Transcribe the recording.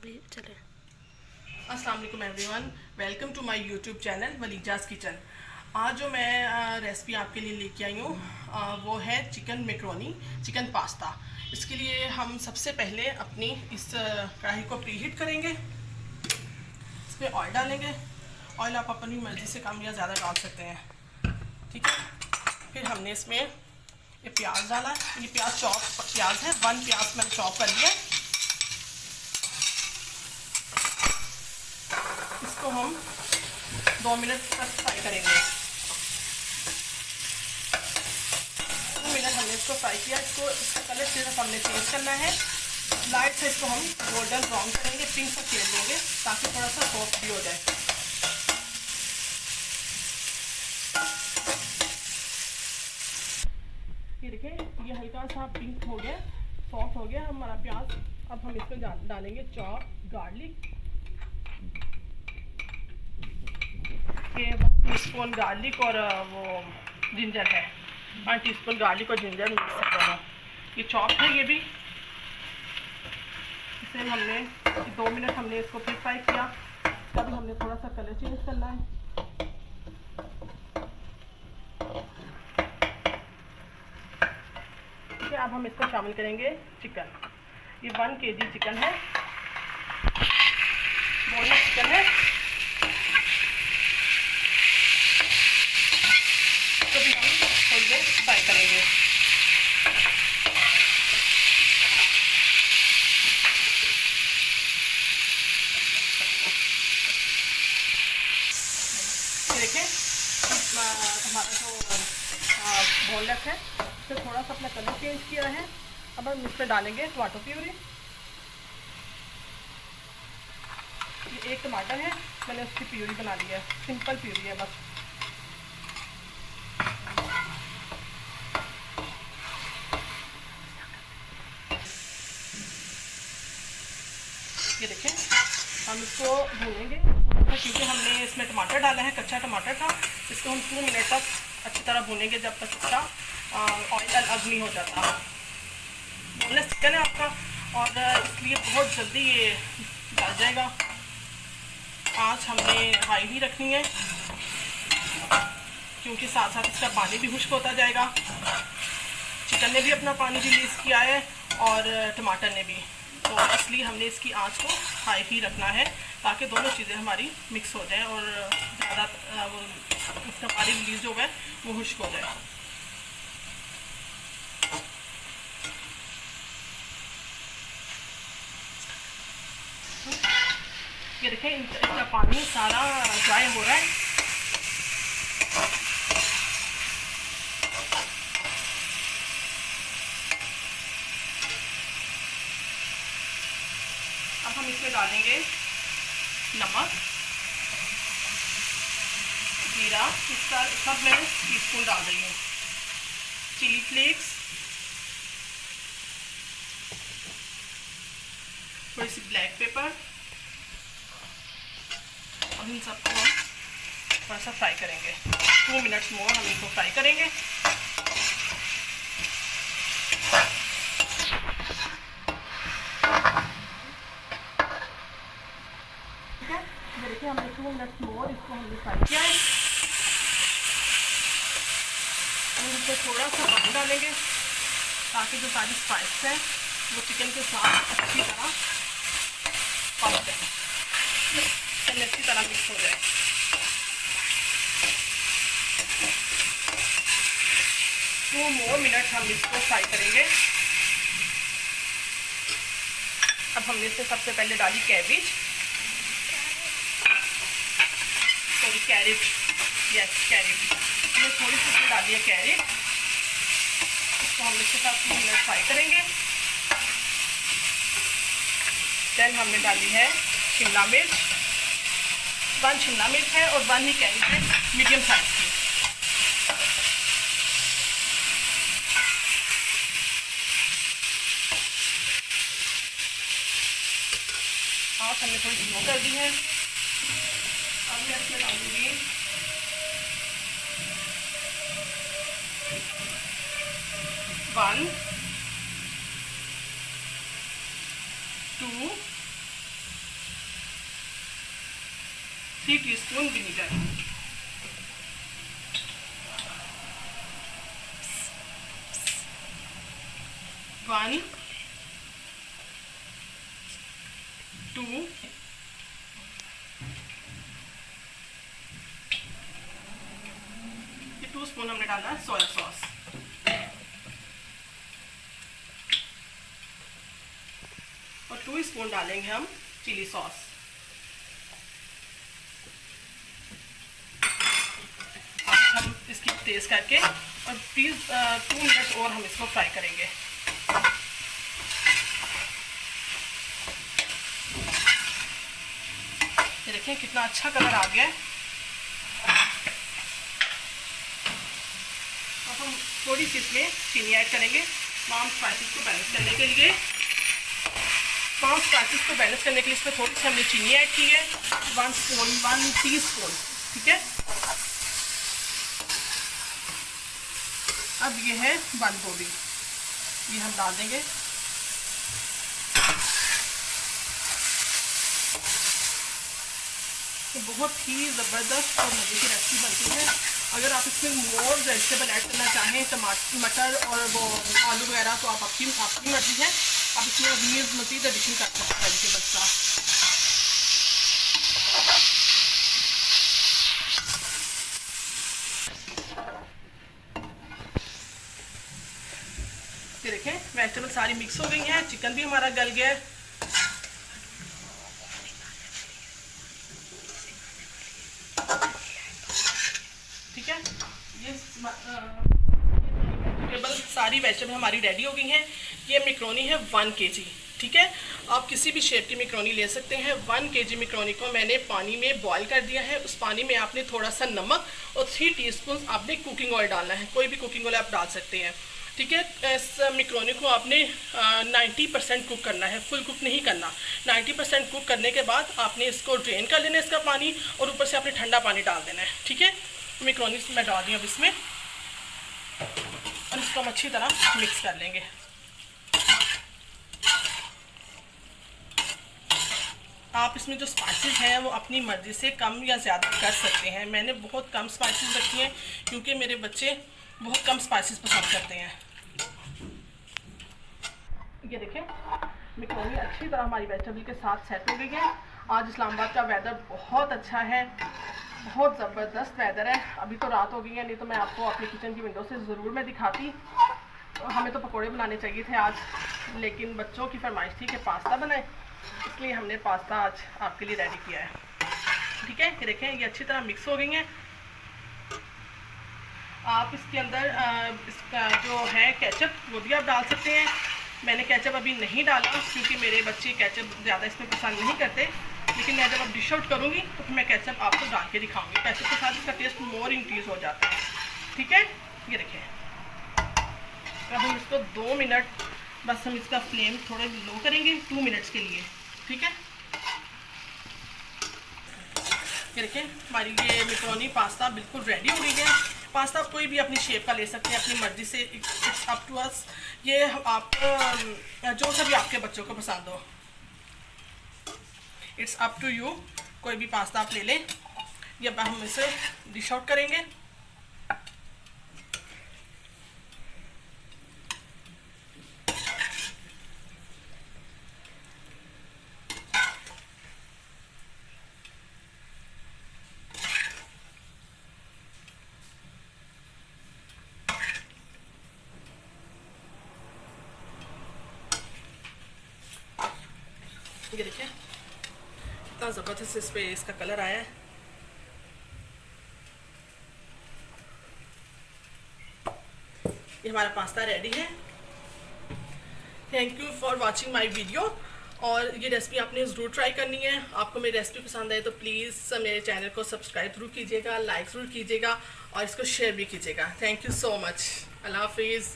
अभी चले। अस्सलाम वालेकुम everyone, welcome to my YouTube channel Walija's kitchen. आज जो मैं रेसिपी आपके लिए लेके आई हूँ वो है चिकन मैकरोनी, चिकन पास्ता। इसके लिए हम सबसे पहले अपनी इस कढ़ाई को प्रीहीट करेंगे। इसमें ऑयल डालेंगे। ऑयल आप अपनी मर्ज़ी से कम या ज़्यादा डाल सकते हैं, ठीक है। फिर हमने इसमें ये प्याज डाला। ये प्याज है, 1 प्याज मैंने चॉप कर लिया। इसको हम 2 मिनट तक फ्राई करेंगे। 2 मिनट हमने इसको फ्राई किया। इसका कलर सिर्फ हमने चेंज करना है। लाइट से इसको हम गोल्डन ब्राउन करेंगे, पिंक सा शेड देंगे ताकि थोड़ा सा सॉफ्ट भी हो जाए। ये देखें, ये हल्का सा पिंक हो गया, सॉफ्ट हो गया हमारा प्याज। अब हम इसमें डालेंगे चॉप गार्लिक। ये 1 टीस्पून गार्लिक और वो जिंजर है। 1 टीस्पून गार्लिक और जिंजर मिक्स है दोनों। ये चॉप है ये भी। इसे हमने 2 मिनट हमने इसको फिर फ्राई किया। तब हमने थोड़ा सा कलर चेंज करना है। ठीक है, अब हम इसको शामिल करेंगे चिकन। ये 1 kg चिकन है, बोनलेस चिकन है। तो भी हम थोड़ी देर फ्राई करेंगे। देखें, हमारा जो बोनलेस है उससे थोड़ा सा अपना कलर चेंज किया है। अब हम इसमें डालेंगे टमाटो प्यूरी। ये 1 टमाटर है, मैंने उसकी प्यूरी बना ली है, सिंपल प्यूरी है बस। ये देखें, हम इसको भूनेंगे क्योंकि हमने इसमें टमाटर डाला है, कच्चा टमाटर था। इसको हम 2 मिनट तक अच्छी तरह भूनेंगे जब तक इसका ऑयल अलग नहीं हो जाता। बोनलेस चिकन है आपका और इसलिए बहुत जल्दी ये गल जाएगा। आँच हमने हाई ही रखनी है क्योंकि साथ साथ इसका पानी भी खुश्क होता जाएगा। चिकन ने भी अपना पानी रिलीज़ किया है और टमाटर ने भी, तो इसलिए हमने इसकी आंच को हाई ही रखना है ताकि दोनों चीज़ें हमारी मिक्स हो जाएं और ज़्यादा इसका पानी रिलीज हो गया वो खुश्क हो जाए। ये देखें, इसका पानी सारा ड्राई हो रहा है। अब हम इसमें डालेंगे नमक, जीरा, इसका सब मैं टीस्पून डाल रही हूँ। चिली फ्लेक्स, थोड़ी सी ब्लैक पेपर। अब इन सबको हम थोड़ा सा फ्राई करेंगे। 2 मिनट्स मोर हम इनको फ्राई करेंगे। ठीक है, देखिए हमने 2 मिनट्स मोर इसको हमने फ्राई किया है। और इसमें थोड़ा सा पानी डालेंगे ताकि जो सारी स्पाइस है वो चिकन के साथ अच्छी तरह पक जाए, अच्छी तरह मिक्स हो जाए। 2 मोर मिनट हम इसको फ्राई करेंगे। अब हमने इसमें सबसे पहले डाली cabbage, sorry carrot, yes carrot. हमने थोड़ी सी इसमें डाली है कैरेट। इसको हम इसके साथ 2 मिनट फ्राई करेंगे। देन हमने डाली है शिमला मिर्च। 1 शिमला मिर्च है और 1 ही कैरेट है, मीडियम साइज की। और हमने थोड़ी स्लो कर दी है। अब मैं इसमें डालूंगी 1, 2, 3 टीस्पून विनीगर, 1 2 2 स्पून हमने डाला है सोया सॉस, और 2 स्पून डालेंगे हम चिली सॉस। हम इसकी टेस्ट करके और प्लीज 2 मिनट और हम इसको फ्राई करेंगे। ये देखें कितना अच्छा कलर आ गया है। अब हम थोड़ी सी इसमें चीनी ऐड करेंगे तमाम स्पाइसेस को बैलेंस करने के लिए। तमाम स्पाइसेस को बैलेंस करने के लिए इसमें थोड़ी सी हमने चीनी ऐड की है, 1 टीस्पून, ठीक है। अब ये है बंद गोभी, ये हम डाल देंगे। तो बहुत ही ज़बरदस्त और मज़े की रेसिपी बनती है। अगर आप इसमें मोर वेजिटेबल ऐड करना चाहें, टमाटर, मटर और वो आलू वगैरह, तो आप आपकी मर्ज़ी है, आप इसमें मज़ीद एडिशन कर सकते हैं वेजिटेबल्स का। ये देखें वेजिटेबल सारी मिक्स हो गई हैं, चिकन भी हमारा गल गया है। ठीक है, ये सारी वेजिटेबल हमारी रेडी हो गई हैं। ये मैक्रोनी है 1 kg, ठीक है। आप किसी भी शेप की मैक्रोनी ले सकते हैं। 1 kg मैक्रोनी को मैंने पानी में बॉईल कर दिया है। उस पानी में आपने थोड़ा सा नमक और 3 टीस्पून आपने कुकिंग ऑयल डालना है। कोई भी कुकिंग ऑयल आप डाल सकते हैं, ठीक है। इस मैक्रोनी को आपने 90% कुक करना है, फुल कुक नहीं करना। 90% कुक करने के बाद आपने इसको ड्रेन कर लेना है इसका पानी, और ऊपर से आपने ठंडा पानी डाल देना है, ठीक है। मैक्रोनी मैं डाल दी अब इसमें, और इसको हम अच्छी तरह मिक्स कर लेंगे। आप इसमें जो स्पाइसेस हैं वो अपनी मर्ज़ी से कम या ज़्यादा कर सकते हैं। मैंने बहुत कम स्पाइसेस रखी हैं क्योंकि मेरे बच्चे बहुत कम स्पाइसेस पसंद करते हैं। ये देखें मैक्रोनी अच्छी तरह हमारी वेजिटेबल के साथ सेट हो गई है। आज इस्लामाबाद का वेदर बहुत अच्छा है, बहुत ज़बरदस्त वेदर है। अभी तो रात हो गई है, नहीं तो मैं आपको अपनी किचन की विंडो से ज़रूर मैं दिखाती। हमें तो पकोड़े बनाने चाहिए थे आज, लेकिन बच्चों की फरमाइश थी कि पास्ता बनाए, इसलिए हमने पास्ता आज आपके लिए रेडी किया है, ठीक है। ये देखें ये अच्छी तरह मिक्स हो गई हैं। आप इसके अंदर इसका जो है केचप वो भी आप डाल सकते हैं। मैंने केचप अभी नहीं डाला क्योंकि मेरे बच्चे केचप ज़्यादा इसमें पसंद नहीं करते, लेकिन मैं जब अब डिश आउट करूँगी तो फिर मैं केचप आपको डाल के दिखाऊंगी। केचप के साथ इसका टेस्ट मोर इंक्रीज़ हो जाता है, ठीक है। ये देखिए अब हम इसको 2 मिनट बस हम इसका फ्लेम थोड़ा लो करेंगे 2 मिनट्स के लिए, ठीक है। ये देखिए हमारी ये मैक्रोनी पास्ता बिल्कुल रेडी हो गई है। पास्ता आप कोई भी अपनी शेप का ले सकते हैं, अपनी मर्ज़ी से, इट्स अप टू अस। ये आप जो सा भी आपके बच्चों को पसंद हो, इट्स अप टू यू। कोई भी पास्ता आप ले लें। ये अब हम इसे डिश आउट करेंगे। ये देखिए कितना ज़बरदस्त इस पे इसका कलर आया है। ये हमारा पास्ता रेडी है। Thank you for watching my video. और ये रेसिपी आपने ज़रूर ट्राई करनी है। आपको मेरी रेसिपी पसंद आए तो प्लीज़ मेरे चैनल को सब्सक्राइब ज़रूर कीजिएगा, लाइक ज़रूर कीजिएगा और इसको शेयर भी कीजिएगा। Thank you so much. अल्लाह हाफिज़।